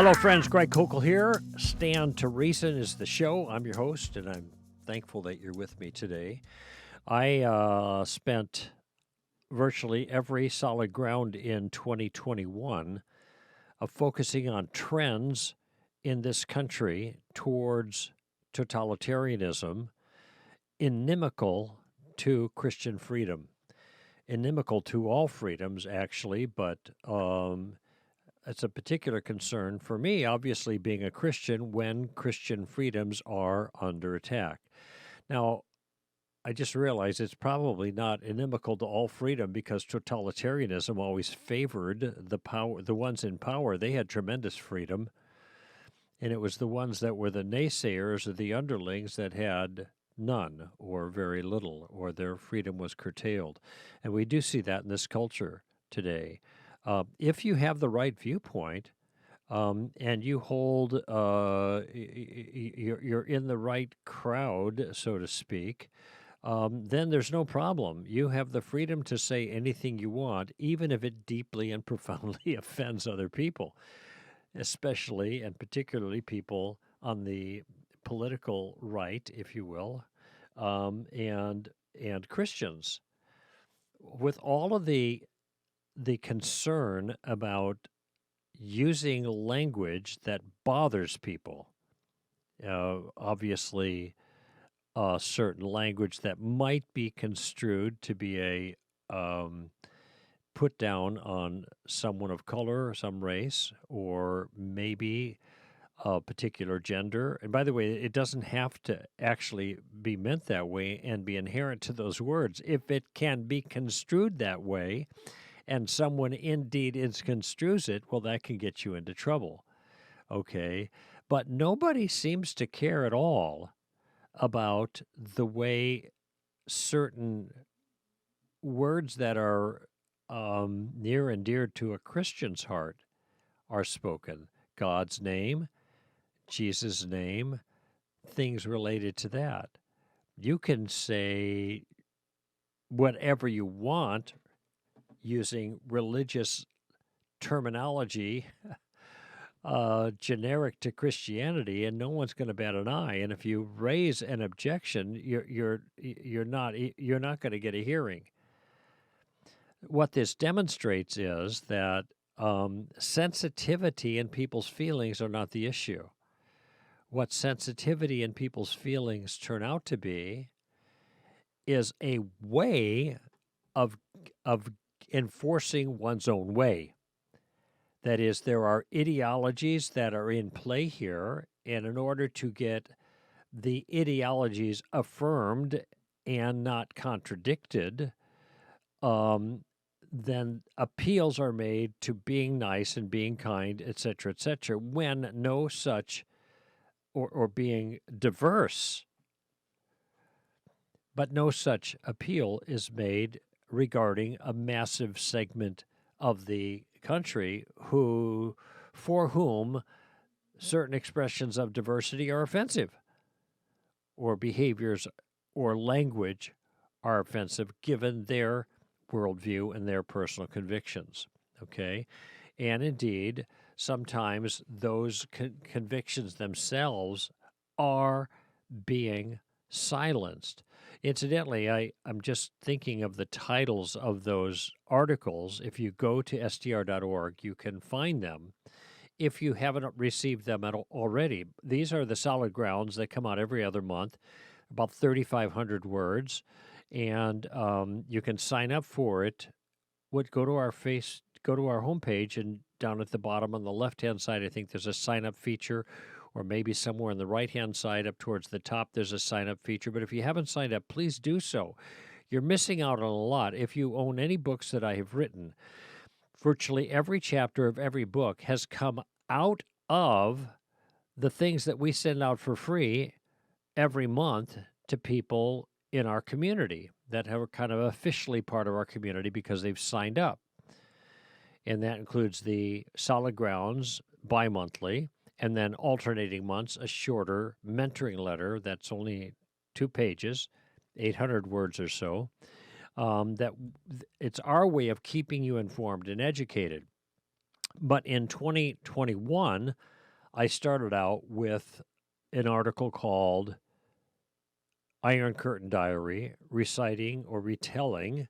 Hello, friends. Greg Koukl here. Stand to Reason is the show. I'm your host, and I'm thankful that you're with me today. I spent virtually every solid ground in 2021 of focusing on trends in this country towards totalitarianism, inimical to Christian freedom, inimical to all freedoms, actually, but it's a particular concern for me, obviously, being a Christian when Christian freedoms are under attack. Now, I just realized it's probably not inimical to all freedom because totalitarianism always favored the ones in power. They had tremendous freedom, and it was the ones that were the naysayers or the underlings that had none or very little, or their freedom was curtailed. And we do see that in this culture today. If you have the right viewpoint and you hold, you're in the right crowd, so to speak, then there's no problem. You have the freedom to say anything you want, even if it deeply and profoundly offends other people, especially and particularly people on the political right, if you will, and Christians. With all of the concern about using language that bothers people. Obviously, certain language that might be construed to be a put down on someone of color, some race, or maybe a particular gender. And by the way, it doesn't have to actually be meant that way and be inherent to those words. If it can be construed that way, and someone indeed misconstrues it, well, that can get you into trouble, okay? But nobody seems to care at all about the way certain words that are near and dear to a Christian's heart are spoken. God's name, Jesus' name, things related to that. You can say whatever you want using religious terminology generic to Christianity, and no one's going to bat an eye. And if you raise an objection, you're not going to get a hearing. What this demonstrates is that sensitivity and people's feelings are not the issue. What sensitivity and people's feelings turn out to be is a way of enforcing one's own way. That is, there are ideologies that are in play here, and in order to get the ideologies affirmed and not contradicted, then appeals are made to being nice and being kind, etc., when no such, or being diverse, but no such appeal is made regarding a massive segment of the country for whom certain expressions of diversity are offensive, or behaviors or language are offensive given their worldview and their personal convictions, okay? And indeed, sometimes those convictions themselves are being silenced. Incidentally, I'm just thinking of the titles of those articles. If you go to str.org, you can find them if you haven't received them already. These are the solid grounds that come out every other month, about 3,500 words, and you can sign up for it. Go to our homepage, and down at the bottom on the left-hand side, I think there's a sign-up feature, or maybe somewhere on the right-hand side up towards the top, there's a sign-up feature. But if you haven't signed up, please do so. You're missing out on a lot. If you own any books that I have written, virtually every chapter of every book has come out of the things that we send out for free every month to people in our community that are kind of officially part of our community because they've signed up. And that includes the Solid Grounds bi-monthly, and then alternating months, a shorter mentoring letter that's only 2 pages, 800 words or so. That it's our way of keeping you informed and educated. But in 2021, I started out with an article called Iron Curtain Diary, reciting or retelling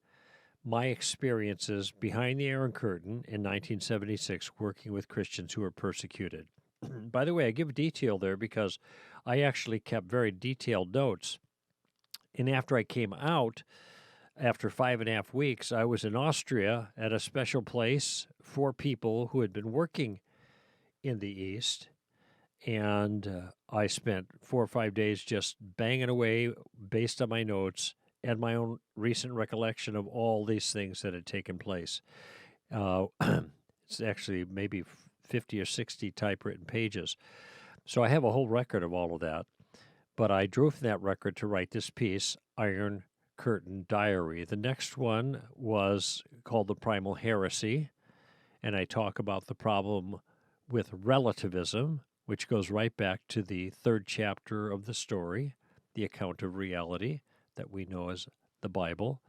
my experiences behind the Iron Curtain in 1976 working with Christians who were persecuted. By the way, I give detail there because I actually kept very detailed notes. And after I came out, after 5.5 weeks, I was in Austria at a special place for people who had been working in the East. And I spent 4 or 5 days just banging away based on my notes and my own recent recollection of all these things that had taken place. Uh, it's actually maybe 50 or 60 typewritten pages. So I have a whole record of all of that. But I drew from that record to write this piece, Iron Curtain Diary. The next one was called The Primal Heresy, and I talk about the problem with relativism, which goes right back to the third chapter of the story, the account of reality that we know as the Bible.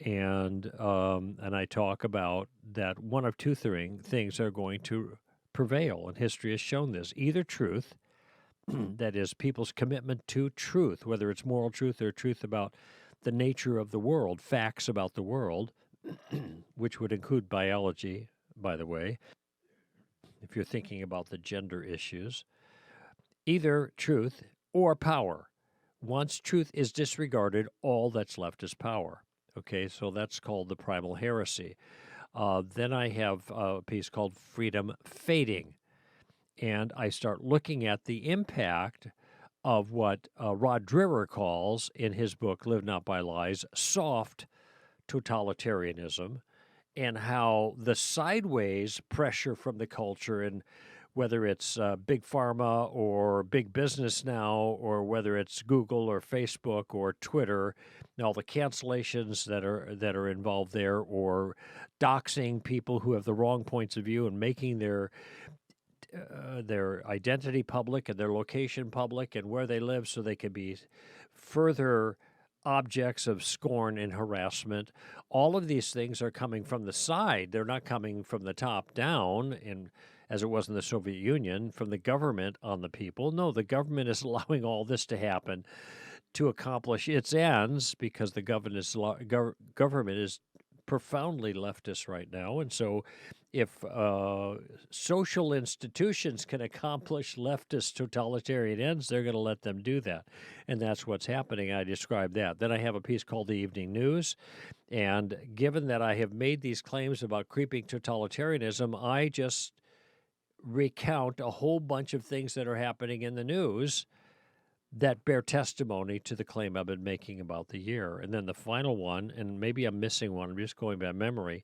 And I talk about that one of two things are going to prevail, and history has shown this. Either truth, that is, people's commitment to truth, whether it's moral truth or truth about the nature of the world, facts about the world, which would include biology, by the way, if you're thinking about the gender issues, either truth or power. Once truth is disregarded, all that's left is power. Okay, so that's called the primal heresy. Then I have a piece called Freedom Fading, and I start looking at the impact of what Rod Dreher calls, in his book, Live Not by Lies, soft totalitarianism, and how the sideways pressure from the culture, and whether it's big pharma or big business now, or whether it's Google or Facebook or Twitter, and all the cancellations that are involved there, or doxing people who have the wrong points of view and making their identity public and their location public and where they live so they can be further objects of scorn and harassment. All of these things are coming from the side. They're not coming from the top down, and as it was in the Soviet Union, from the government on the people. No, the government is allowing all this to happen to accomplish its ends because the government is profoundly leftist right now. And so if social institutions can accomplish leftist totalitarian ends, they're going to let them do that. And that's what's happening. I described that. Then I have a piece called The Evening News. And given that I have made these claims about creeping totalitarianism, I just recount a whole bunch of things that are happening in the news that bear testimony to the claim I've been making about the year. And then the final one, and maybe I'm missing one, I'm just going by memory,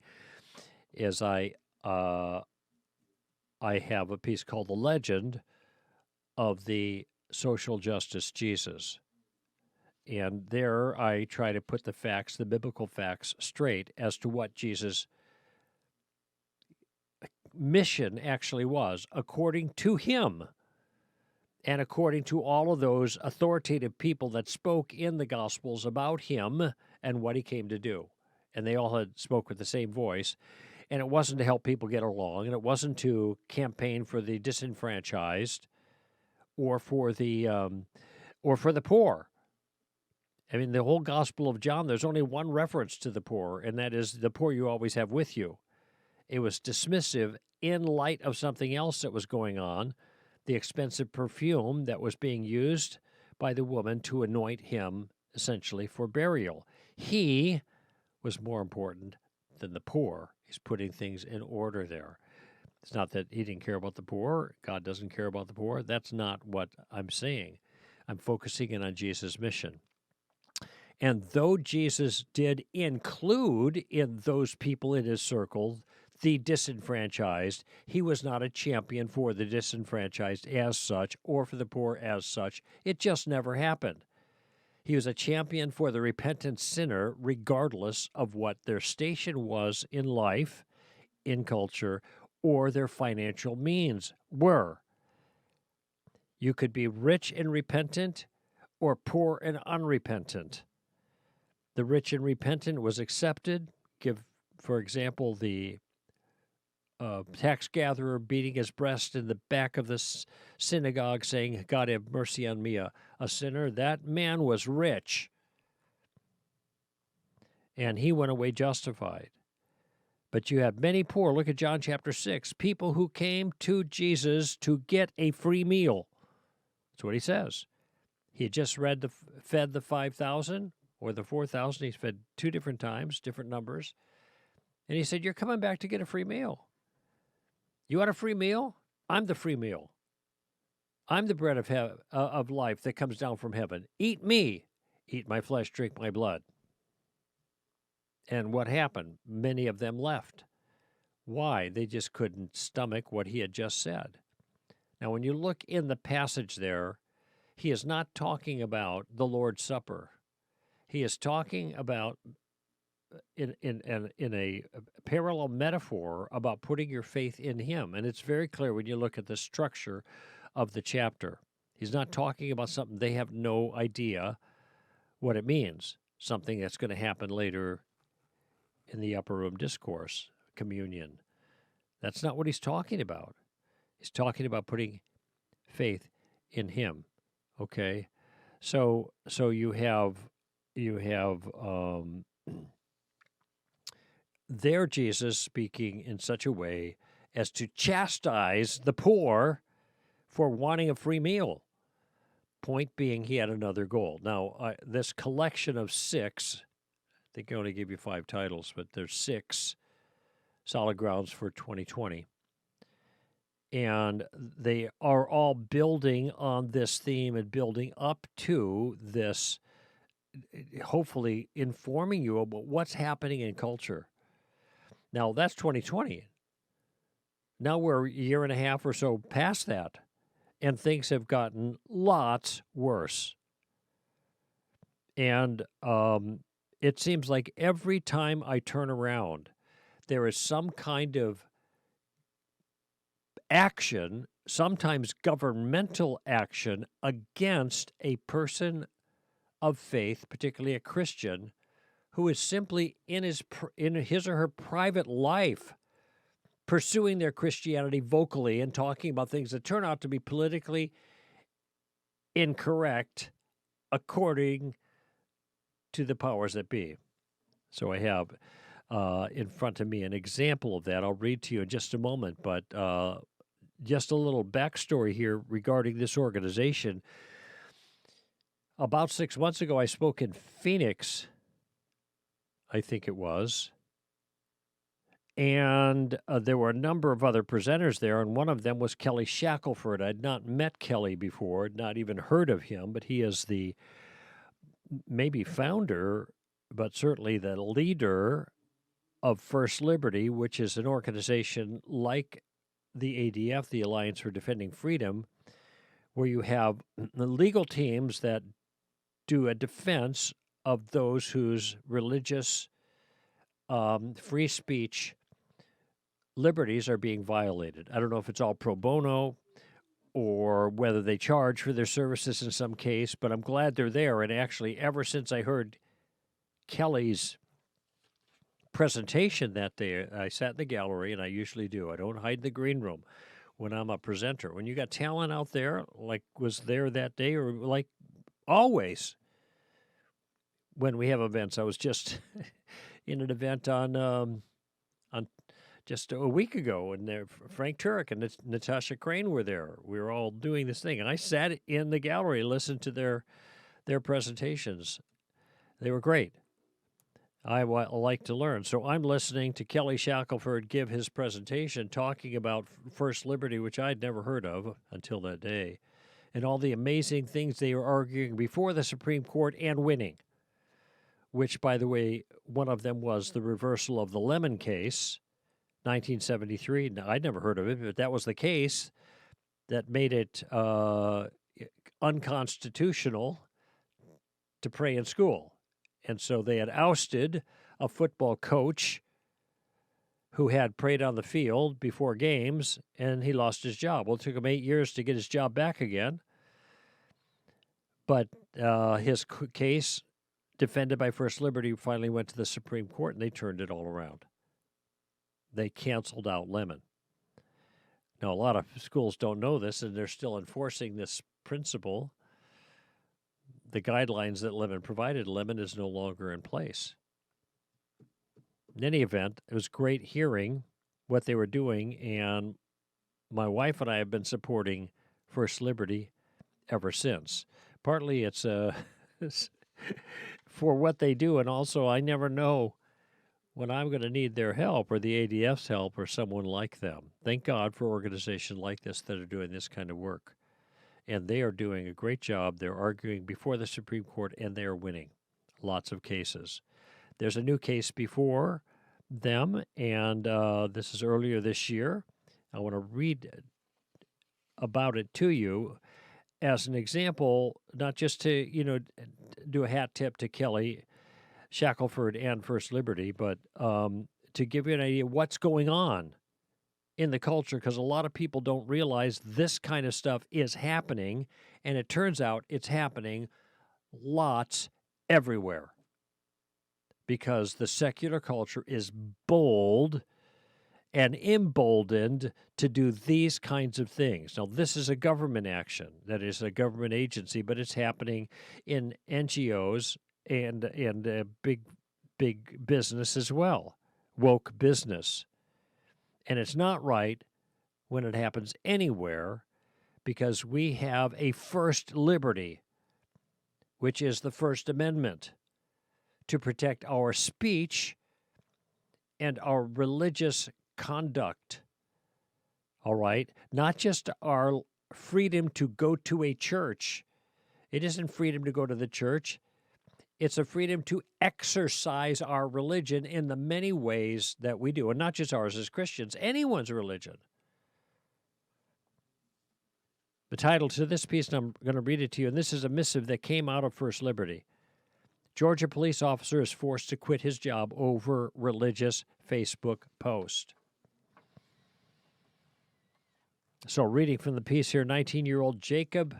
is I have a piece called The Legend of the Social Justice Jesus. And there I try to put the facts, the biblical facts, straight as to what Jesus' mission actually was, according to him. And according to all of those authoritative people that spoke in the Gospels about him and what he came to do. And they all had spoke with the same voice. And it wasn't to help people get along, and it wasn't to campaign for the disenfranchised or for the poor. I mean, the whole Gospel of John, there's only one reference to the poor, and that is the poor you always have with you. It was dismissive in light of something else that was going on, the expensive perfume that was being used by the woman to anoint him, essentially, for burial. He was more important than the poor. He's putting things in order there. It's not that he didn't care about the poor. God doesn't care about the poor. That's not what I'm saying. I'm focusing in on Jesus' mission. And though Jesus did include in those people in his circle the disenfranchised, he was not a champion for the disenfranchised as such or for the poor as such. It just never happened. He was a champion for the repentant sinner, regardless of what their station was in life, in culture, or their financial means were. You could be rich and repentant or poor and unrepentant. The rich and repentant was accepted. Give, for example, the tax gatherer beating his breast in the back of the synagogue saying, God have mercy on me, a sinner. That man was rich, and he went away justified. But you have many poor. Look at John chapter 6. People who came to Jesus to get a free meal. That's what he says. He had just fed the 5,000 or the 4,000. He's fed 2 different times, different numbers. And he said, you're coming back to get a free meal. You want a free meal? I'm the free meal. I'm the bread of life that comes down from heaven. Eat me. Eat my flesh, drink my blood. And what happened? Many of them left. Why? They just couldn't stomach what he had just said. Now, when you look in the passage there, he is not talking about the Lord's Supper. He is talking about, in a parallel metaphor, about putting your faith in him. And it's very clear when you look at the structure of the chapter. He's not talking about something they have no idea what it means, something that's going to happen later in the upper room discourse, communion. That's not what he's talking about. He's talking about putting faith in him. Okay, so you have there Jesus speaking in such a way as to chastise the poor for wanting a free meal. Point being, he had another goal. Now, this collection of 6, I think I only gave you 5 titles, but there's 6 solid grounds for 2020. And they are all building on this theme and building up to this, hopefully informing you about what's happening in culture. Now, that's 2020. Now we're a year and a half or so past that, and things have gotten lots worse. And it seems like every time I turn around, there is some kind of action, sometimes governmental action, against a person of faith, particularly a Christian, who is simply in his or her private life pursuing their Christianity vocally and talking about things that turn out to be politically incorrect according to the powers that be. So I have in front of me an example of that. I'll read to you in just a moment, but just a little backstory here regarding this organization. About 6 months ago, I spoke in Phoenix, I think it was, and there were a number of other presenters there, and one of them was Kelly Shackelford. I'd not met Kelly before, not even heard of him, but he is the maybe founder, but certainly the leader of First Liberty, which is an organization like the ADF, the Alliance for Defending Freedom, where you have the legal teams that do a defense of those whose religious free speech liberties are being violated. I don't know if it's all pro bono or whether they charge for their services in some case, but I'm glad they're there. And actually, ever since I heard Kelly's presentation that day, I sat in the gallery, and I usually do. I don't hide in the green room when I'm a presenter. When you got talent out there, like was there that day, or like always when we have events. I was just in an event on just a week ago, and Frank Turek and Natasha Crane were there. We were all doing this thing, and I sat in the gallery and listened to their presentations. They were great. I like to learn. So I'm listening to Kelly Shackelford give his presentation talking about First Liberty, which I'd never heard of until that day, and all the amazing things they were arguing before the Supreme Court and winning, which, by the way, one of them was the reversal of the Lemon case, 1973. Now, I'd never heard of it, but that was the case that made it unconstitutional to pray in school. And so they had ousted a football coach who had prayed on the field before games, and he lost his job. Well, it took him 8 years to get his job back again. But his case, defended by First Liberty, finally went to the Supreme Court, and they turned it all around. They canceled out Lemon. Now, a lot of schools don't know this, and they're still enforcing this principle. The guidelines that Lemon provided, Lemon is no longer in place. In any event, it was great hearing what they were doing, and my wife and I have been supporting First Liberty ever since. Partly it's for what they do, and also I never know when I'm going to need their help or the ADF's help or someone like them. Thank God for organizations like this that are doing this kind of work. And they are doing a great job. They're arguing before the Supreme Court, and they are winning lots of cases. There's a new case before them, and this is earlier this year. I want to read about it to you as an example, not just to, do a hat tip to Kelly Shackelford and First Liberty, but to give you an idea what's going on in the culture, because a lot of people don't realize this kind of stuff is happening, and it turns out it's happening lots everywhere because the secular culture is bold and emboldened to do these kinds of things. Now, this is a government action, that is a government agency, but it's happening in NGOs and big business as well, woke business. And it's not right when it happens anywhere, because we have a first liberty, which is the First Amendment, to protect our speech and our religious conduct. All right? Not just our freedom to go to a church. It isn't freedom to go to the church. It's a freedom to exercise our religion in the many ways that we do, and not just ours as Christians, anyone's religion. The title to this piece, and I'm going to read it to you, and this is a missive that came out of First Liberty. Georgia police officer is forced to quit his job over religious Facebook post. So reading from the piece here, 19-year-old Jacob,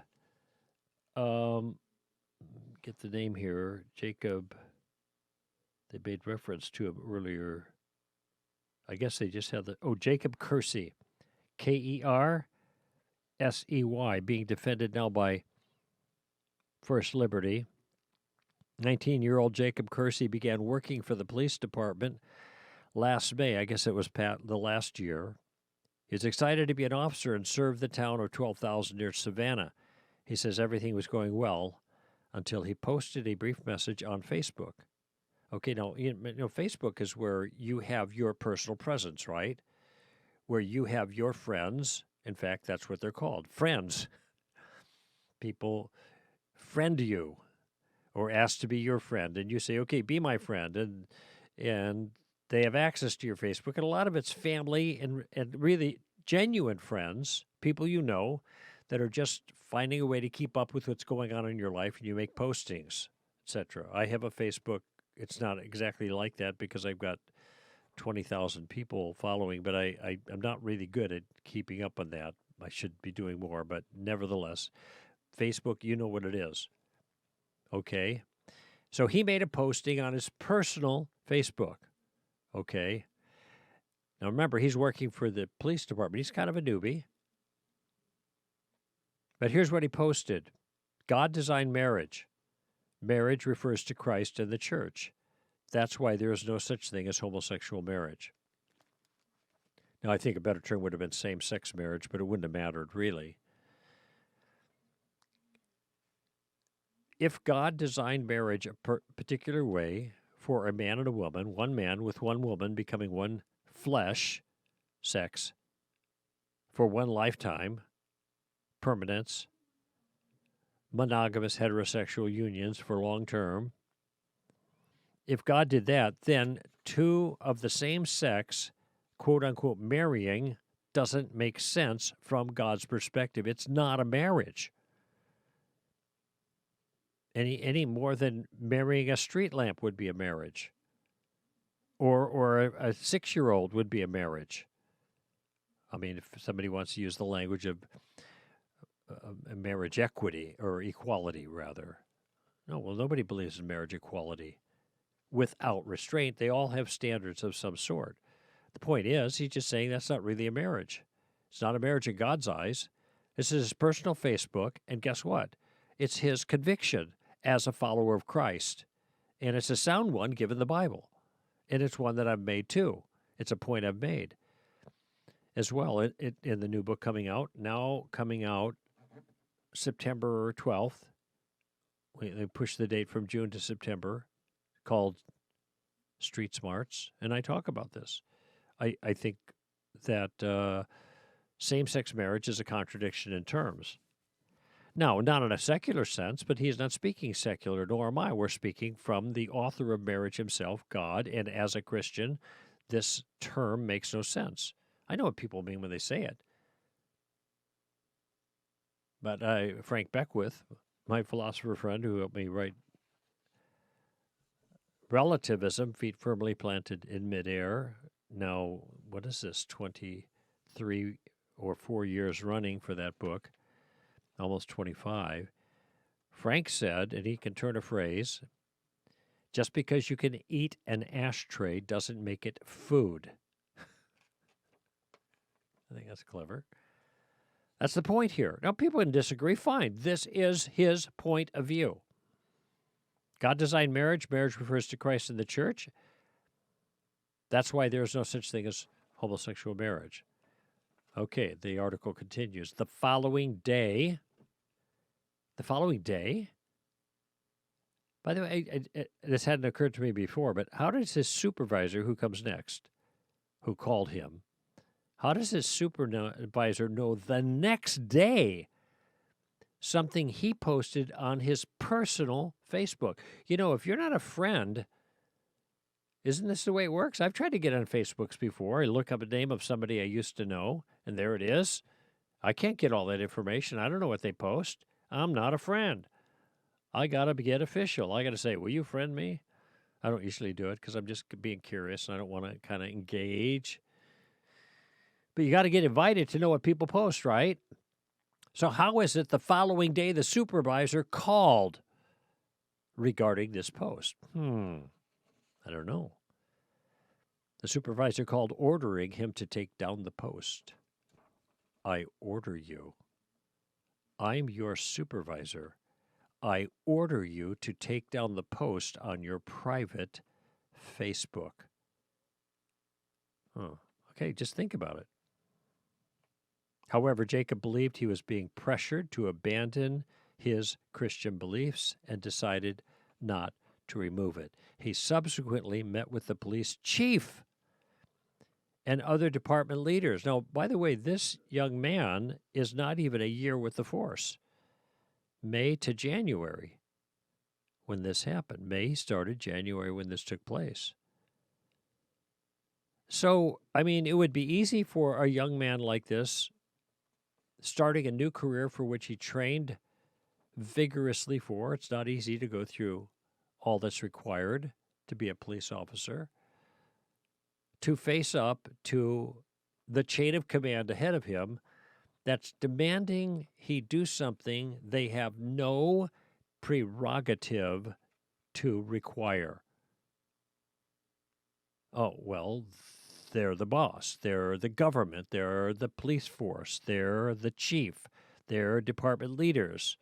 get the name here, Jacob, they made reference to him earlier. I guess they just had Jacob Kersey, Kersey, being defended now by First Liberty. 19-year-old Jacob Kersey began working for the police department last May. I guess it was the last year. He's excited to be an officer and serve the town of 12,000 near Savannah. He says everything was going well until he posted a brief message on Facebook. Okay, now, Facebook is where you have your personal presence, right? Where you have your friends. In fact, that's what they're called, friends. People friend you or ask to be your friend, and you say, okay, be my friend, and they have access to your Facebook, and a lot of it's family and really genuine friends, people you know, that are just finding a way to keep up with what's going on in your life, and you make postings, etc. I have a Facebook. It's not exactly like that because I've got 20,000 people following, but I'm not really good at keeping up on that. I should be doing more, but nevertheless, Facebook, you know what it is. Okay? So he made a posting on his personal Facebook. Okay? Now remember, he's working for the police department. He's kind of a newbie. But here's what he posted. God designed marriage. Marriage refers to Christ and the church. That's why there is no such thing as homosexual marriage. Now, I think a better term would have been same-sex marriage, but it wouldn't have mattered, really. If God designed marriage a particular way for a man and a woman, one man with one woman becoming one flesh, sex, for one lifetime, permanence, monogamous heterosexual unions for long term. If God did that, then two of the same sex, quote unquote, marrying doesn't make sense from God's perspective. It's not a marriage. Any more than marrying a street lamp would be a marriage. Or a 6-year-old would be a marriage. I mean, if somebody wants to use the language of marriage equity, or equality, rather. No, well, nobody believes in marriage equality without restraint. They all have standards of some sort. The point is, he's just saying that's not really a marriage. It's not a marriage in God's eyes. This is his personal Facebook, and guess what? It's his conviction as a follower of Christ. And it's a sound one given the Bible. And it's one that I've made too. It's a point I've made as well in the new book coming out September 12th. They pushed the date from June to September, called Street Smarts, and I talk about this. I think that same-sex marriage is a contradiction in terms. Now, not in a secular sense, but he's not speaking secular, nor am I. We're speaking from the author of marriage himself, God, and as a Christian, this term makes no sense. I know what people mean when they say it. But Frank Beckwith, my philosopher friend who helped me write Relativism, Feet Firmly Planted in Midair. Now, what is this, 23 or 4 years running for that book, almost 25. Frank said, and he can turn a phrase, just because you can eat an ashtray doesn't make it food. I think that's clever. That's the point here. Now, people can disagree. Fine. This is his point of view. God designed marriage. Marriage refers to Christ and the church. That's why there is no such thing as homosexual marriage. Okay, the article continues. The following day, by the way, this hadn't occurred to me before, but how does his supervisor, who comes next, who called him, how does his supervisor know the next day something he posted on his personal Facebook? You know, if you're not a friend, isn't this the way it works? I've tried to get on Facebooks before. I look up a name of somebody I used to know, and there it is. I can't get all that information. I don't know what they post. I'm not a friend. I got to get official. I got to say, will you friend me? I don't usually do it because I'm just being curious and I don't want to kind of engage. But you got to get invited to know what people post, right? So how is it the following day the supervisor called regarding this post? I don't know. The supervisor called ordering him to take down the post. I order you. I'm your supervisor. I order you to take down the post on your private Facebook. Okay, just think about it. However, Jacob believed he was being pressured to abandon his Christian beliefs and decided not to remove it. He subsequently met with the police chief and other department leaders. Now, by the way, this young man is not even a year with the force. May to January when this happened. May started, January when this took place. So, I mean, it would be easy for a young man like this, starting a new career for which he trained vigorously for. It's not easy to go through all that's required to be a police officer, to face up to the chain of command ahead of him that's demanding he do something they have no prerogative to require. Oh, well, they're the boss. They're the government. They're the police force. They're the chief. They're department leaders.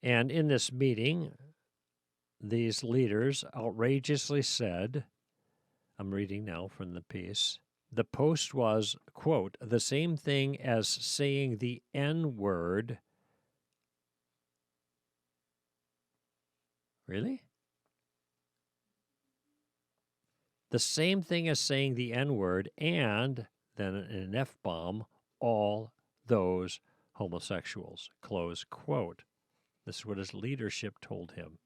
And in this meeting, these leaders outrageously said, I'm reading now from the piece, the post was, quote, the same thing as saying the N-word. Really? The same thing as saying the N-word and then an F-bomb, all those homosexuals, close quote. This is what his leadership told him.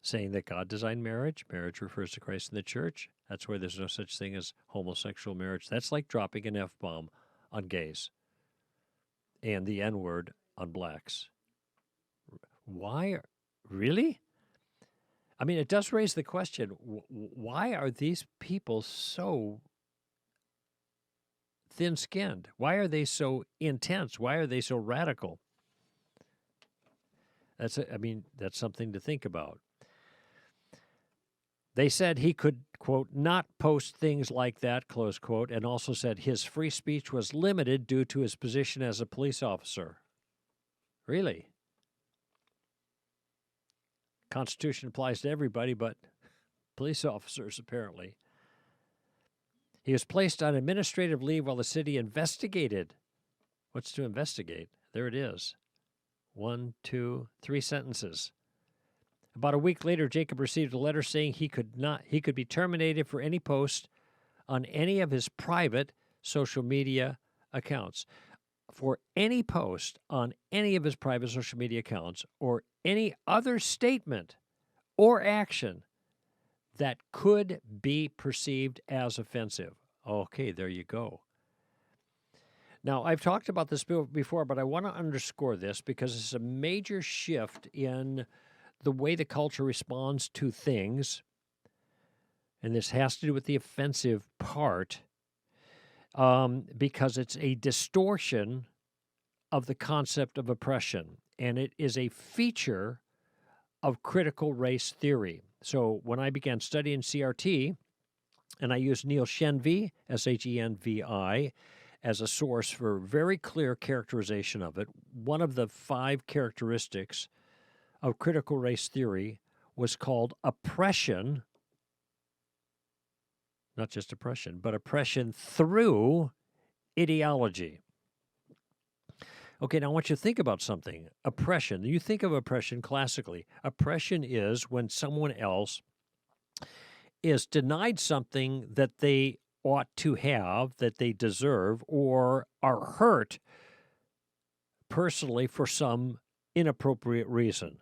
Saying that God designed marriage. Marriage refers to Christ and the church. That's why there's no such thing as homosexual marriage. That's like dropping an F-bomb on gays and the N-word on blacks. Why? Really? I mean, it does raise the question, why are these people so thin-skinned? Why are they so intense? Why are they so radical? That's something to think about. They said he could, quote, not post things like that, close quote, and also said his free speech was limited due to his position as a police officer. Really? Constitution applies to everybody but police officers, apparently. He was placed on administrative leave while the city investigated. What's to investigate? There it is. 1, 2, 3 sentences. About a week later, Jacob received a letter saying he could be terminated for any post on any of his private social media accounts. For any post on any of his private social media accounts or any other statement or action that could be perceived as offensive. Okay, there you go. Now, I've talked about this before, but I want to underscore this because it's a major shift in the way the culture responds to things, and this has to do with the offensive part, because it's a distortion of the concept of oppression, and it is a feature of critical race theory. So when I began studying CRT, and I used Neil Shenvi, Shenvi, as a source for very clear characterization of it, one of the 5 characteristics of critical race theory was called oppression, not just oppression, but oppression through ideology. Okay, now I want you to think about something. Oppression. You think of oppression classically. Oppression is when someone else is denied something that they ought to have, that they deserve, or are hurt personally for some inappropriate reason.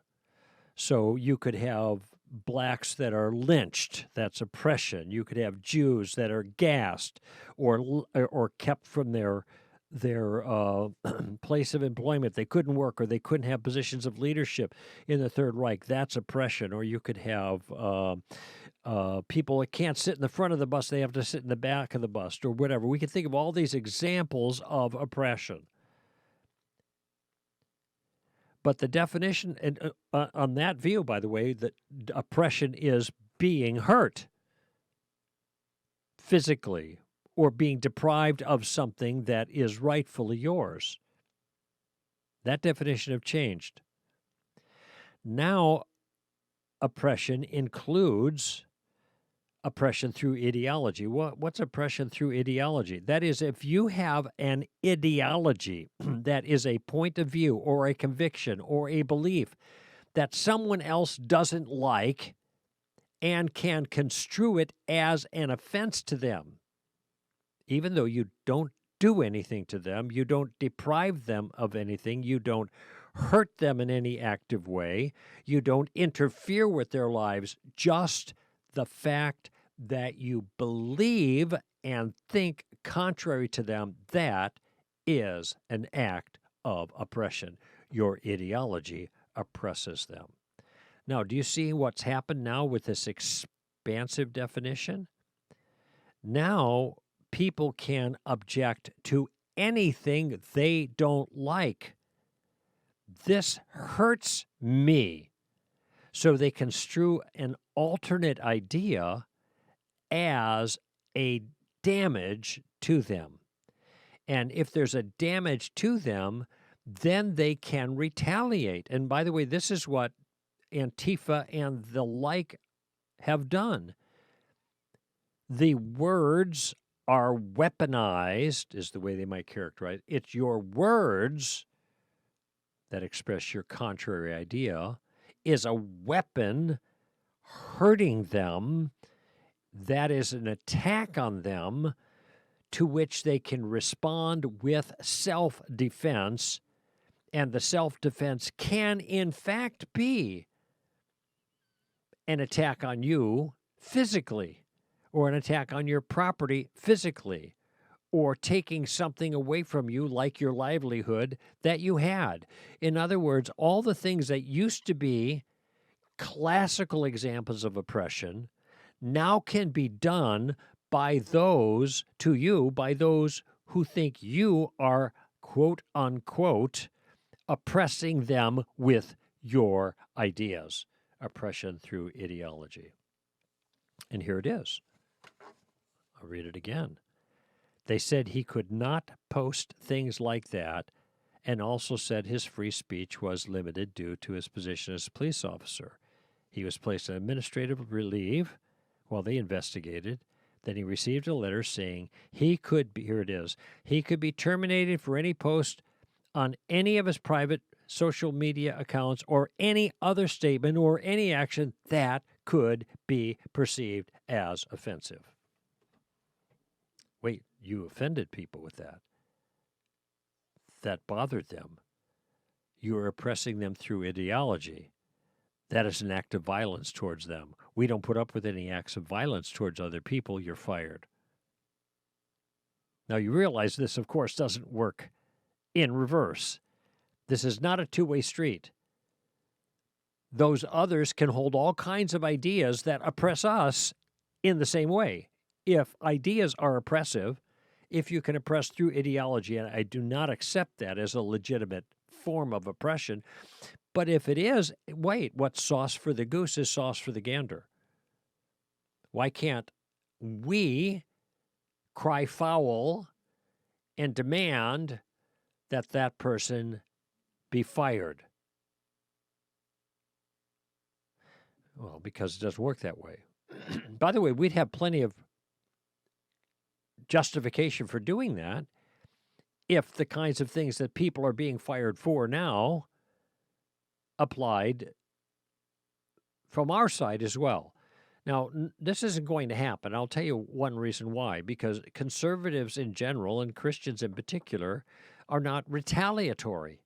So you could have blacks that are lynched, that's oppression. You could have Jews that are gassed or kept from their place of employment. They couldn't work or they couldn't have positions of leadership in the Third Reich. That's oppression. Or you could have people that can't sit in the front of the bus. They have to sit in the back of the bus or whatever. We can think of all these examples of oppression. But the definition, and on that view, by the way, that oppression is being hurt physically or being deprived of something that is rightfully yours. That definition have changed. Now, oppression includes oppression through ideology. What's oppression through ideology? That is, if you have an ideology that is a point of view or a conviction or a belief that someone else doesn't like and can construe it as an offense to them, even though you don't do anything to them, you don't deprive them of anything, you don't hurt them in any active way, you don't interfere with their lives, just the fact that you believe and think contrary to them, that is an act of oppression. Your ideology oppresses them. Now, do you see what's happened now with this expansive definition? Now, people can object to anything they don't like. This hurts me. So they construe an alternate idea as a damage to them. And if there's a damage to them, then they can retaliate. And by the way, this is what Antifa and the like have done. The words are weaponized, is the way they might characterize it. It's your words that express your contrary idea is a weapon hurting them. That is an attack on them to which they can respond with self-defense, and the self-defense can, in fact, be an attack on you physically, or an attack on your property physically, or taking something away from you like your livelihood that you had. In other words, all the things that used to be classical examples of oppression now can be done by those, to you, by those who think you are, quote unquote, oppressing them with your ideas. Oppression through ideology. And here it is. I'll read it again. They said he could not post things like that, and also said his free speech was limited due to his position as a police officer. He was placed on administrative leave while they investigated. Then he received a letter saying he could be, here it is, he could be terminated for any post on any of his private social media accounts or any other statement or any action that could be perceived as offensive. Wait, you offended people with that. That bothered them. You are oppressing them through ideology. That is an act of violence towards them. We don't put up with any acts of violence towards other people. You're fired. Now, you realize this, of course, doesn't work in reverse. This is not a two-way street. Those others can hold all kinds of ideas that oppress us in the same way. If ideas are oppressive, if you can oppress through ideology, and I do not accept that as a legitimate form of oppression, but if it is, wait, what's sauce for the goose is sauce for the gander. Why can't we cry foul and demand that that person be fired? Well, because it doesn't work that way. By the way, we'd have plenty of justification for doing that if the kinds of things that people are being fired for now applied from our side as well. Now, this isn't going to happen. I'll tell you one reason why. Because conservatives in general, and Christians in particular, are not retaliatory.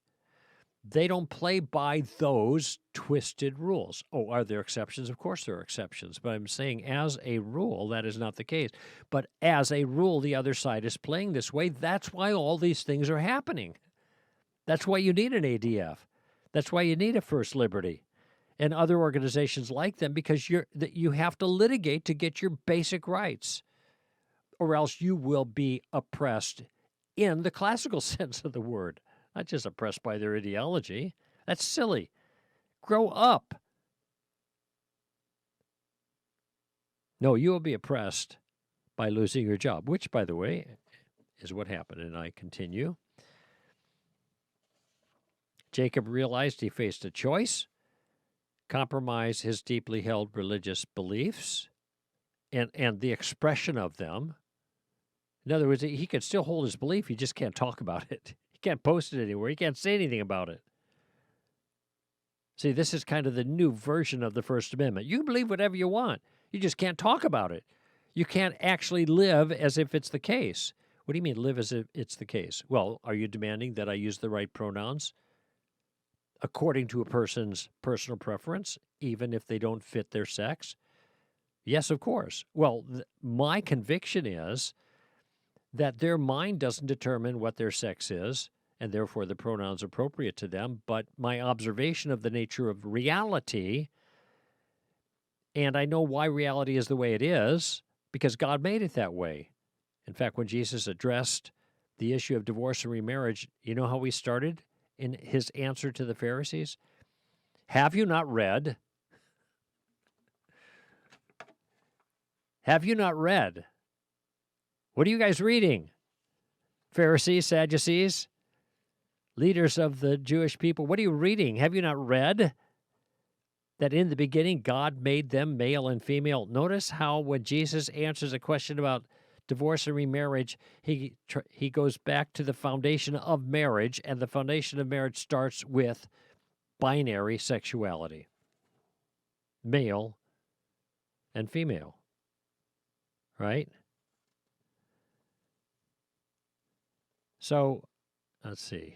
They don't play by those twisted rules. Oh, are there exceptions? Of course there are exceptions. But I'm saying as a rule, that is not the case. But as a rule, the other side is playing this way. That's why all these things are happening. That's why you need an ADF. That's why you need a First Liberty and other organizations like them, because you have to litigate to get your basic rights, or else you will be oppressed in the classical sense of the word, not just oppressed by their ideology. That's silly. Grow up. No, you will be oppressed by losing your job, which, by the way, is what happened. And I continue. Jacob realized he faced a choice: compromise his deeply held religious beliefs and the expression of them. In other words, he can still hold his belief, he just can't talk about it. He can't post it anywhere. He can't say anything about it. See, this is kind of the new version of the First Amendment. You can believe whatever you want. You just can't talk about it. You can't actually live as if it's the case. What do you mean, live as if it's the case? Well, are you demanding that I use the right pronouns according to a person's personal preference, even if they don't fit their sex? Yes, of course. Well, my conviction is that their mind doesn't determine what their sex is, and therefore the pronouns appropriate to them, but my observation of the nature of reality, and I know why reality is the way it is, because God made it that way. In fact, when Jesus addressed the issue of divorce and remarriage, you know how he started in his answer to the Pharisees? Have you not read? Have you not read? What are you guys reading? Pharisees, Sadducees, leaders of the Jewish people, what are you reading? Have you not read that in the beginning God made them male and female? Notice how when Jesus answers a question about divorce and remarriage, he goes back to the foundation of marriage, and the foundation of marriage starts with binary sexuality, male and female, right? So, let's see.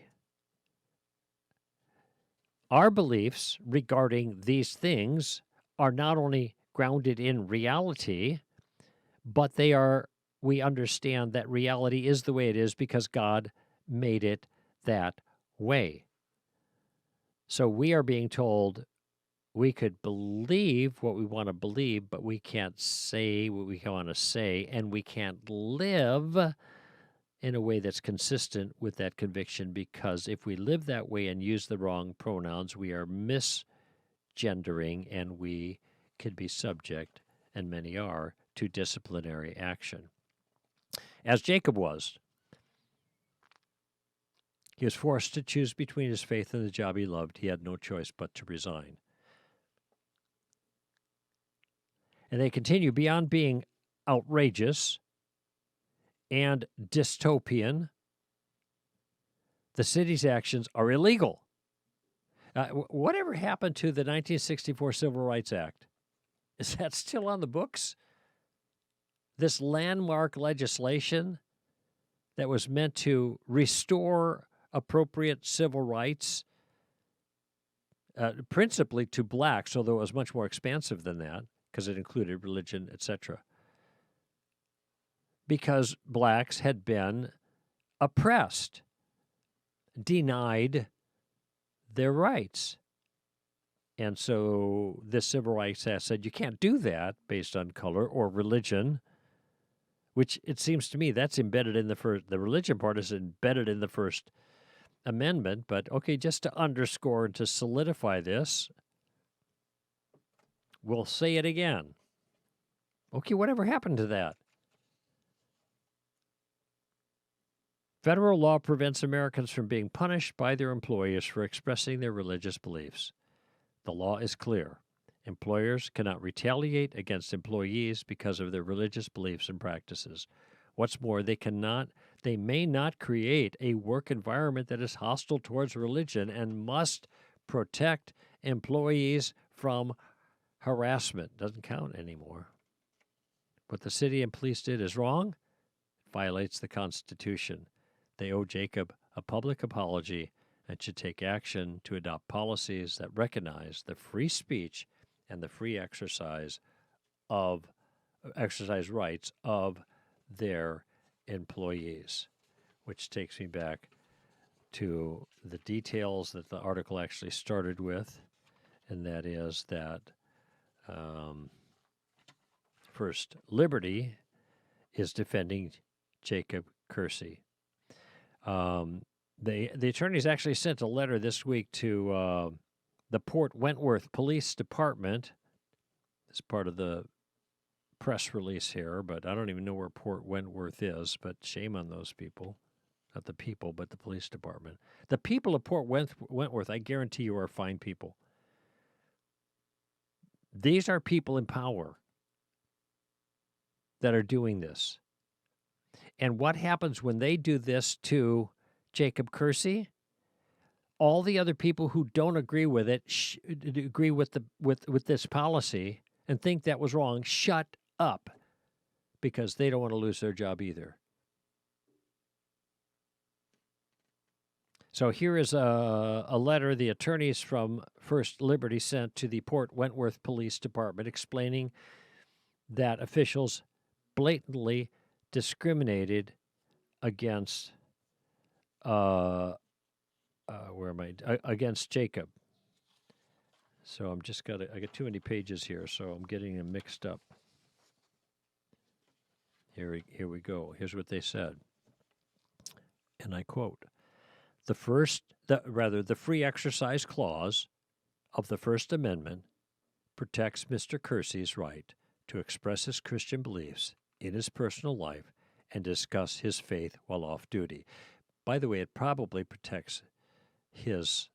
Our beliefs regarding these things are not only grounded in reality, but we understand that reality is the way it is because God made it that way. So we are being told we could believe what we want to believe, but we can't say what we want to say, and we can't live in a way that's consistent with that conviction, because if we live that way and use the wrong pronouns, we are misgendering, and we could be subject and many are, to disciplinary action. As Jacob was, he was forced to choose between his faith and the job he loved. He had no choice but to resign. And they continue, beyond being outrageous and dystopian, the city's actions are illegal. Whatever happened to the 1964 Civil Rights Act? Is that still on the books? This landmark legislation that was meant to restore appropriate civil rights, principally to blacks, although it was much more expansive than that because it included religion, etc. Because blacks had been oppressed, denied their rights. And so this Civil Rights Act said you can't do that based on color or religion, which it seems to me that's embedded in the religion part is embedded in the First Amendment. But okay, just to underscore and to solidify this, we'll say it again. Okay, whatever happened to that? Federal law prevents Americans from being punished by their employers for expressing their religious beliefs. The law is clear. Employers cannot retaliate against employees because of their religious beliefs and practices. What's more, they may not create a work environment that is hostile towards religion and must protect employees from harassment. Doesn't count anymore. What the city and police did is wrong. It violates the Constitution. They owe Jacob a public apology and should take action to adopt policies that recognize the free speech and the free exercise rights of their employees, which takes me back to the details that the article actually started with, and that is that first, Liberty is defending Jacob Kersey. The attorneys actually sent a letter this week to the Port Wentworth Police Department. It's part of the press release here, but I don't even know where Port Wentworth is, but shame on those people. Not the people, but the police department. The people of Port Wentworth, I guarantee you, are fine people. These are people in power that are doing this. And what happens when they do this to Jacob Kersey? All the other people who don't agree with it, agree with this policy, and think that was wrong, shut up, because they don't want to lose their job either. So here is a letter the attorneys from First Liberty sent to the Port Wentworth Police Department explaining that officials blatantly discriminated against against Jacob. So I got too many pages here, so I'm getting them mixed up. Here we go. Here's what they said. And I quote, the free exercise clause of the First Amendment protects Mr. Kersey's right to express his Christian beliefs in his personal life and discuss his faith while off duty. By the way, it probably protects his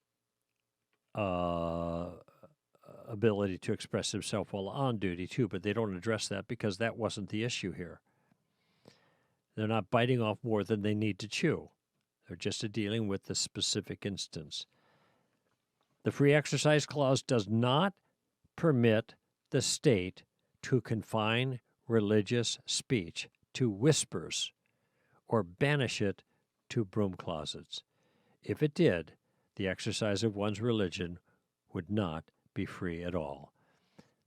ability to express himself while on duty, too, but they don't address that because that wasn't the issue here. They're not biting off more than they need to chew. They're just dealing with the specific instance. The Free Exercise Clause does not permit the state to confine religious speech to whispers or banish it to broom closets. If it did, the exercise of one's religion would not be free at all.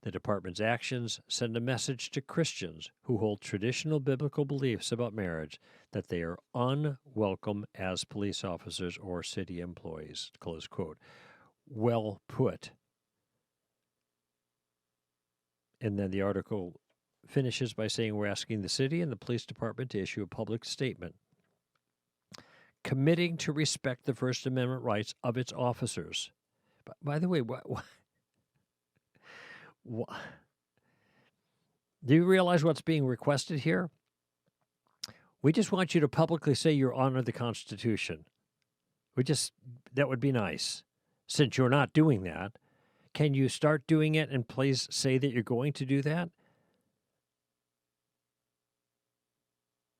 The department's actions send a message to Christians who hold traditional biblical beliefs about marriage that they are unwelcome as police officers or city employees, close quote. Well put. And then the article finishes by saying we're asking the city and the police department to issue a public statement committing to respect the First Amendment rights of its officers. By the way, Do you realize what's being requested here? We just want you to publicly say you honor the Constitution. That would be nice. Since you're not doing that, can you start doing it and please say that you're going to do that?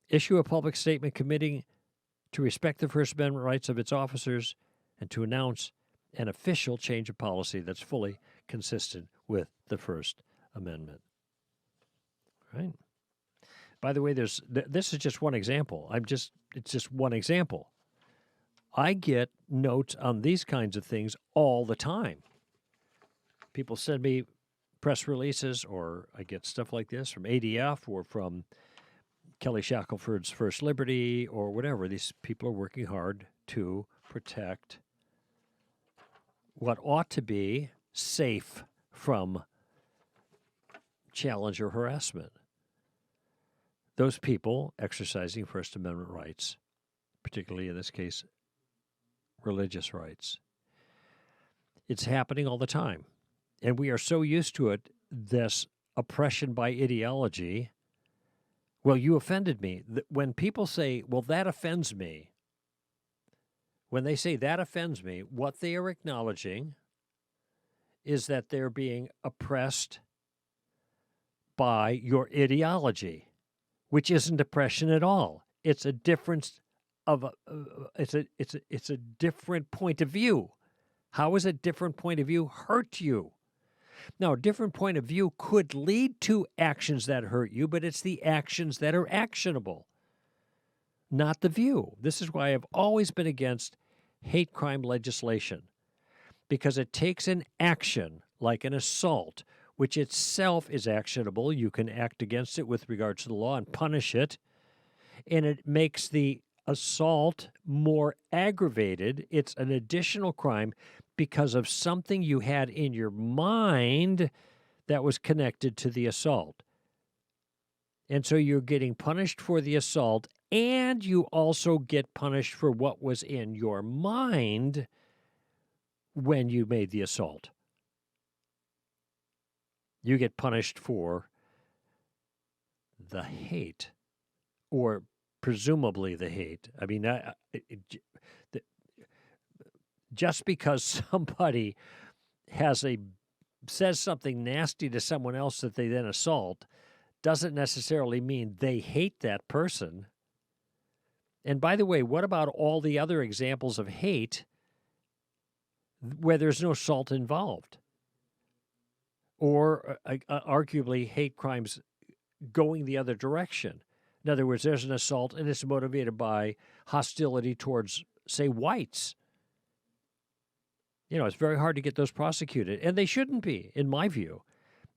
Issue a public statement committing to respect the First Amendment rights of its officers and to announce an official change of policy that's fully consistent with the First Amendment. Right? By the way, this is just one example. It's just one example. I get notes on these kinds of things all the time. People send me press releases, or I get stuff like this from ADF or from Kelly Shackelford's First Liberty or whatever. These people are working hard to protect what ought to be safe from challenge or harassment. Those people exercising First Amendment rights, particularly in this case, religious rights. It's happening all the time. And we are so used to it, this oppression by ideology. Well, you offended me. When people say, well, that offends me, when they say that offends me, what they are acknowledging is that they're being oppressed by your ideology, which isn't oppression at all. It's a difference of it's a different point of view. How is a different point of view hurt you? Now, a different point of view could lead to actions that hurt you, but it's the actions that are actionable, not the view. This is why I've always been against hate crime legislation, because it takes an action like an assault, which itself is actionable. You can act against it with regards to the law and punish it, and it makes the assault more aggravated. It's an additional crime because of something you had in your mind that was connected to the assault. And so you're getting punished for the assault, and you also get punished for what was in your mind when you made the assault. You get punished for the hate, or presumably the hate. I mean, just because somebody says something nasty to someone else that they then assault doesn't necessarily mean they hate that person. And by the way, what about all the other examples of hate where there's no assault involved? Or arguably hate crimes going the other direction. In other words, there's an assault and it's motivated by hostility towards, say, whites. You know, it's very hard to get those prosecuted, and they shouldn't be, in my view.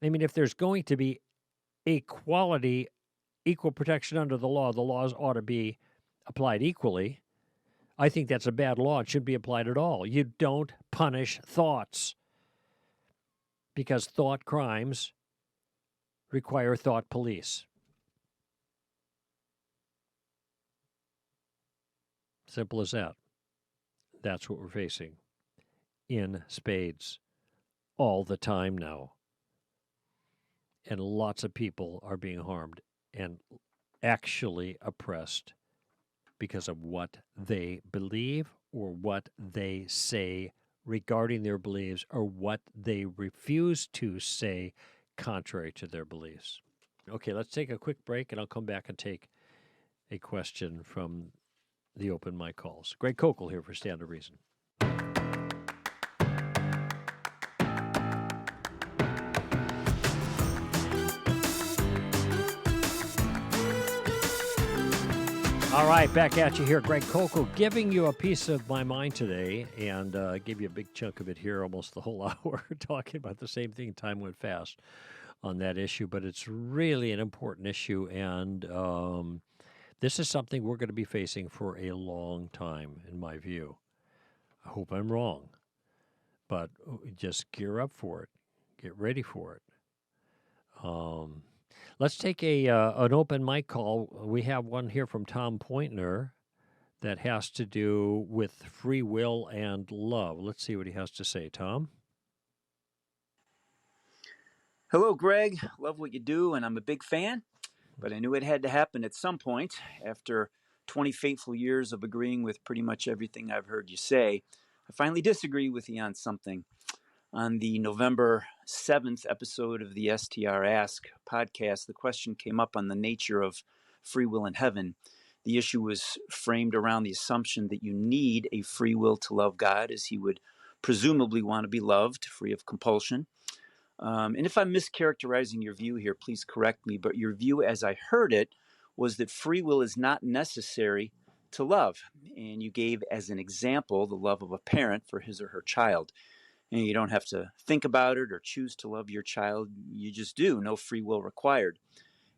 I mean, if there's going to be equality, equal protection under the laws ought to be applied equally. I think that's a bad law. It shouldn't be applied at all. You don't punish thoughts, because thought crimes require thought police. Simple as that. That's what we're facing in spades all the time now. And lots of people are being harmed and actually oppressed because of what they believe or what they say regarding their beliefs or what they refuse to say contrary to their beliefs. Okay, let's take a quick break, and I'll come back and take a question from the open mic calls. Greg Koukl here for Stand to Reason. All right, back at you here, Greg Koukl, giving you a piece of my mind today, and give you a big chunk of it here, almost the whole hour, talking about the same thing. Time went fast on that issue, but it's really an important issue, and this is something we're going to be facing for a long time, in my view. I hope I'm wrong, but just gear up for it. Get ready for it. Let's take an open mic call. We have one here from Tom Pointner that has to do with free will and love. Let's see what he has to say, Tom. Hello, Greg. Love what you do, and I'm a big fan, but I knew it had to happen at some point. After 20 fateful years of agreeing with pretty much everything I've heard you say, I finally disagree with you on something. On the November 7th episode of the STR Ask podcast, the question came up on the nature of free will in heaven. The issue was framed around the assumption that you need a free will to love God, as he would presumably want to be loved, free of compulsion. And if I'm mischaracterizing your view here, please correct me, but your view as I heard it was that free will is not necessary to love. And you gave as an example the love of a parent for his or her child. And you don't have to think about it or choose to love your child. You just do, no free will required.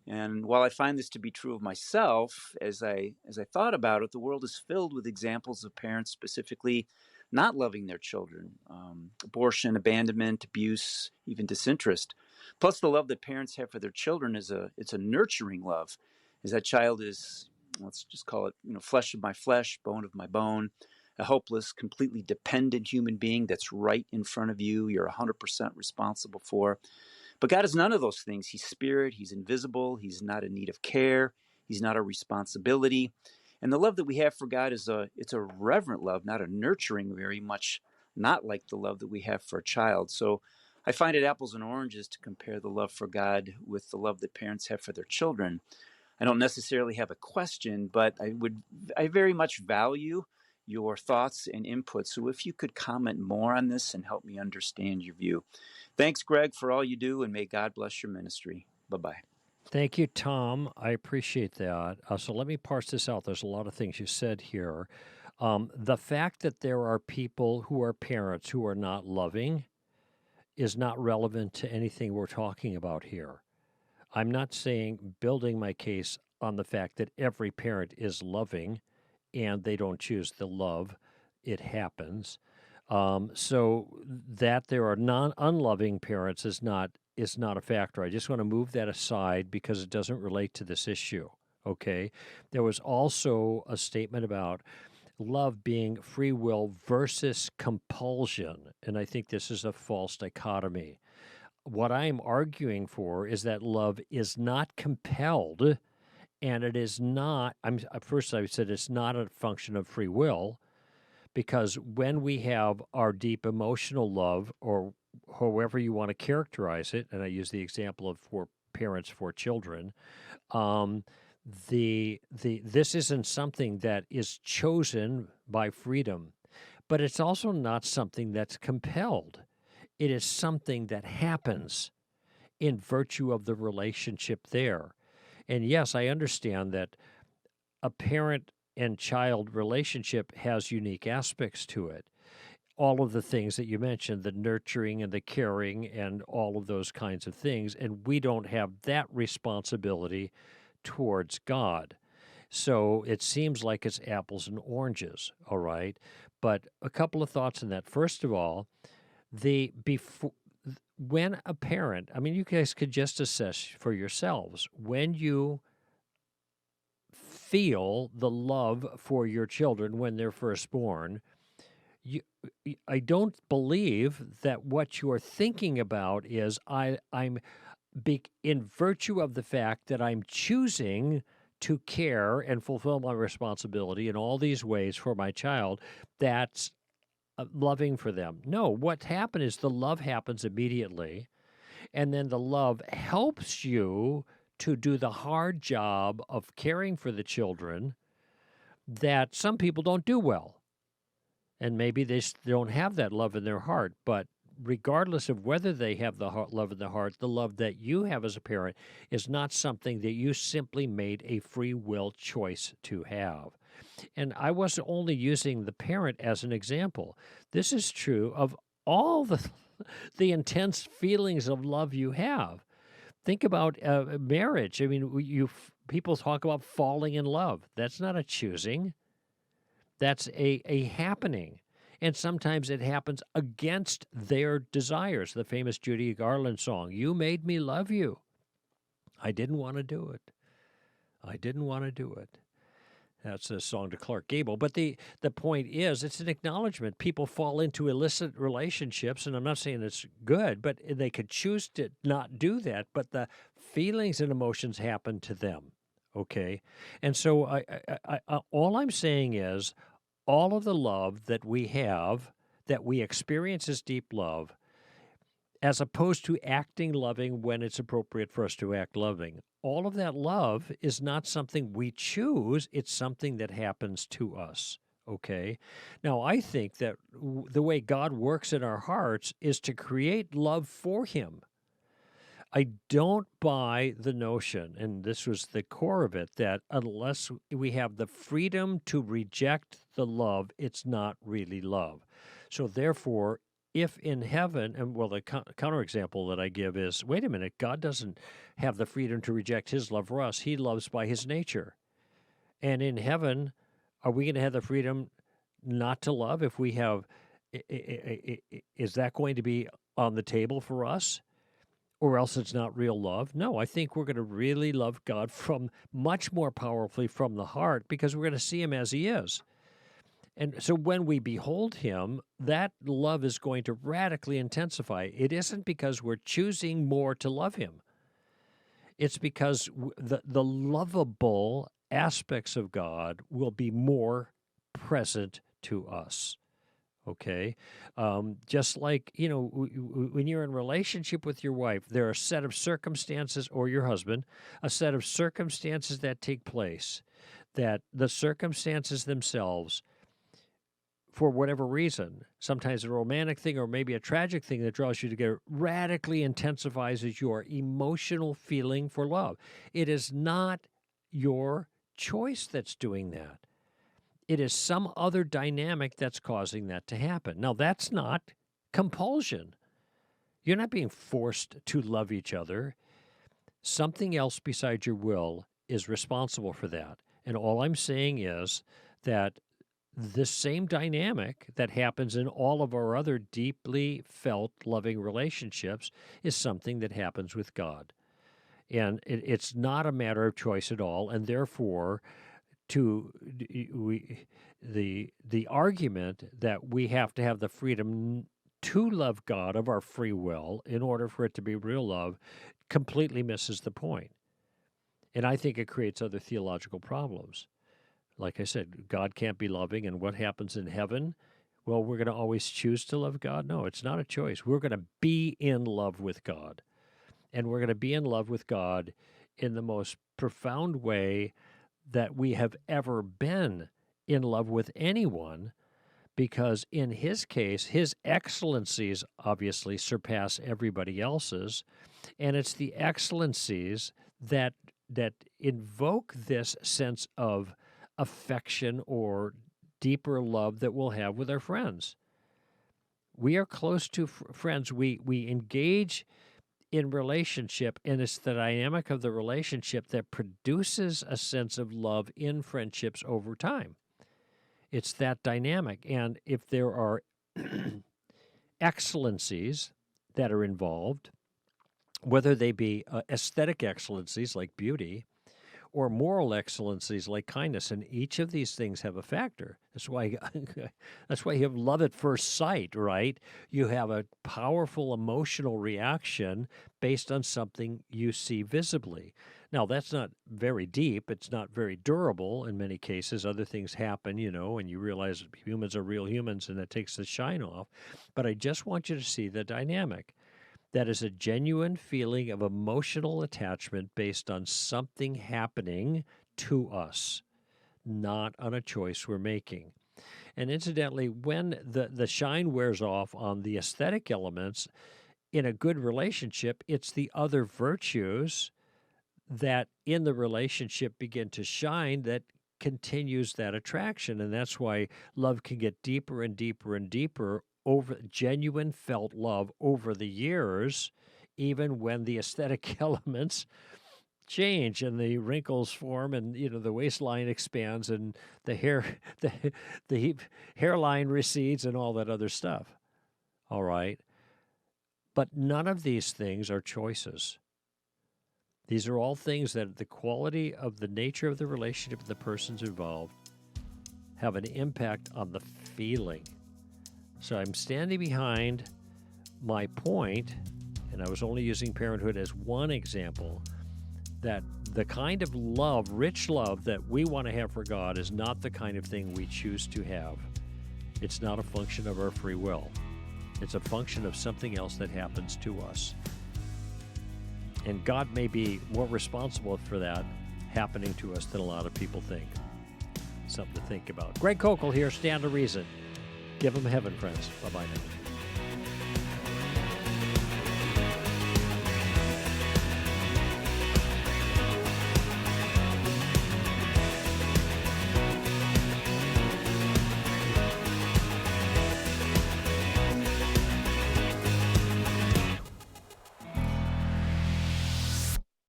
And while I find this to be true of myself, as I thought about it, the world is filled with examples of parents specifically not loving their children, abortion, abandonment, abuse, even disinterest. Plus, the love that parents have for their children it's a nurturing love, as that child is, let's just call it, flesh of my flesh, bone of my bone, a helpless, completely dependent human being that's right in front of you. You're 100% responsible for. But God is none of those things. He's spirit. He's invisible. He's not in need of care. He's not a responsibility. And the love that we have for God it's a reverent love, not a nurturing, very much not like the love that we have for a child. So I find it apples and oranges to compare the love for God with the love that parents have for their children. I don't necessarily have a question, but I very much value your thoughts and input. So if you could comment more on this and help me understand your view. Thanks, Greg, for all you do, and may God bless your ministry. Bye-bye. Thank you, Tom. I appreciate that. So let me parse this out. There's a lot of things you said here. The fact that there are people who are parents who are not loving is not relevant to anything we're talking about here. I'm not saying building my case on the fact that every parent is loving and they don't choose the love. It happens. So that there are unloving parents is not a factor. I just want to move that aside because it doesn't relate to this issue. Okay. There was also a statement about love being free will versus compulsion, and I think this is a false dichotomy. What I'm arguing for is that love is not compelled, and it is not. First I said it's not a function of free will. Because when we have our deep emotional love, or however you want to characterize it, and I use the example of for parents for children, um, this isn't something that is chosen by freedom, but it's also not something that's compelled. It is something that happens in virtue of the relationship there. And yes, I understand that a parent and child relationship has unique aspects to it. All of the things that you mentioned, the nurturing and the caring and all of those kinds of things, and we don't have that responsibility towards God. So it seems like it's apples and oranges, all right? But a couple of thoughts on that. First of all, when a parent, I mean, you guys could just assess for yourselves, when you feel the love for your children when they're first born, I don't believe that what you're thinking about is I'm in virtue of the fact that I'm choosing to care and fulfill my responsibility in all these ways for my child, that's loving for them. No, what happened is the love happens immediately, and then the love helps you to do the hard job of caring for the children that some people don't do well. And maybe they don't have that love in their heart. But regardless of whether they have the love in their heart, the love that you have as a parent is not something that you simply made a free will choice to have. And I wasn't only using the parent as an example. This is true of all the intense feelings of love you have. Think about marriage. I mean, people talk about falling in love. That's not a choosing. That's a happening. And sometimes it happens against their desires. The famous Judy Garland song, "You Made Me Love You." I didn't want to do it. I didn't want to do it. That's a song to Clark Gable. But the point is, it's an acknowledgement. People fall into illicit relationships, and I'm not saying it's good, but they could choose to not do that. But the feelings and emotions happen to them. Okay, and so all I'm saying is, all of the love that we have, that we experience as deep love, as opposed to acting loving when it's appropriate for us to act loving. All of that love is not something we choose, it's something that happens to us. Okay? Now, I think that the way God works in our hearts is to create love for Him. I don't buy the notion, and this was the core of it, that unless we have the freedom to reject the love, it's not really love. So, therefore, if in heaven, and well, the counterexample that I give is, wait a minute, God doesn't have the freedom to reject His love for us. He loves by His nature. And in heaven, are we going to have the freedom not to love if we have, is that going to be on the table for us? Or else it's not real love? No, I think we're going to really love God from much more powerfully from the heart, because we're going to see Him as He is. And so when we behold Him, that love is going to radically intensify. It isn't because we're choosing more to love Him. It's because the lovable aspects of God will be more present to us. Okay, just like, when you're in relationship with your wife, there are a set of circumstances, or your husband, a set of circumstances that take place, that the circumstances themselves, for whatever reason, sometimes a romantic thing or maybe a tragic thing that draws you together, radically intensifies your emotional feeling for love. It is not your choice that's doing that. It is some other dynamic that's causing that to happen. Now, that's not compulsion. You're not being forced to love each other. Something else besides your will is responsible for that. And all I'm saying is that this same dynamic that happens in all of our other deeply felt loving relationships is something that happens with God. And it's not a matter of choice at all, and therefore the argument that we have to have the freedom to love God of our free will in order for it to be real love completely misses the point. And I think it creates other theological problems. Like I said, God can't be loving, and what happens in heaven? Well, we're going to always choose to love God? No, it's not a choice. We're going to be in love with God. And we're going to be in love with God in the most profound way that we have ever been in love with anyone, because in His case, His excellencies obviously surpass everybody else's, and it's the excellencies that invoke this sense of affection or deeper love that we'll have with our friends. We are close to friends. We engage in relationship, and it's the dynamic of the relationship that produces a sense of love in friendships over time. It's that dynamic. And if there are excellencies that are involved, whether they be aesthetic excellencies like beauty, or moral excellencies like kindness, and each of these things have a factor. That's why you have love at first sight, right? You have a powerful emotional reaction based on something you see visibly. Now, that's not very deep. It's not very durable in many cases. Other things happen, and you realize humans are real humans, and that takes the shine off. But I just want you to see the dynamic. That is a genuine feeling of emotional attachment based on something happening to us, not on a choice we're making. And incidentally, when the shine wears off on the aesthetic elements in a good relationship, it's the other virtues that in the relationship begin to shine that continues that attraction. And that's why love can get deeper and deeper and deeper, over genuine felt love over the years, even when the aesthetic elements change and the wrinkles form, and the waistline expands, and the hairline recedes, and all that other stuff. All right, but none of these things are choices. These are all things that the quality of the nature of the relationship of the persons involved have an impact on the feeling. So I'm standing behind my point, and I was only using parenthood as one example, that the kind of love, rich love, that we want to have for God is not the kind of thing we choose to have. It's not a function of our free will. It's a function of something else that happens to us. And God may be more responsible for that happening to us than a lot of people think. Something to think about. Greg Koukl here, Stand to Reason. Give them heaven, friends. Bye-bye now.